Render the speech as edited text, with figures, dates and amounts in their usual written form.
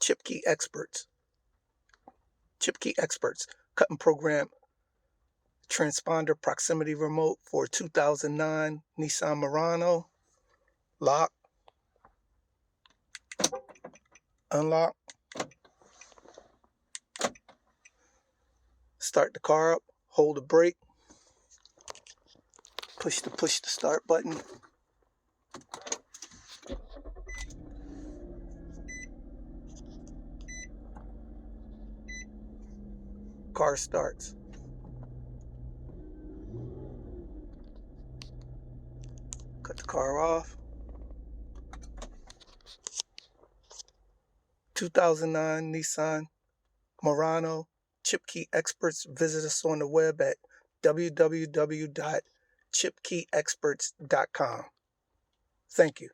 Chipkey Experts. Chipkey Experts. Cut and program transponder proximity remote for 2009 Nissan Murano. Lock. Unlock. Start the car up. Hold the brake. Push the start button. Car starts. Cut the car off. 2009 Nissan Murano Chipkey Experts. Visit us on the web at www.chipkeyexperts.com. Thank you.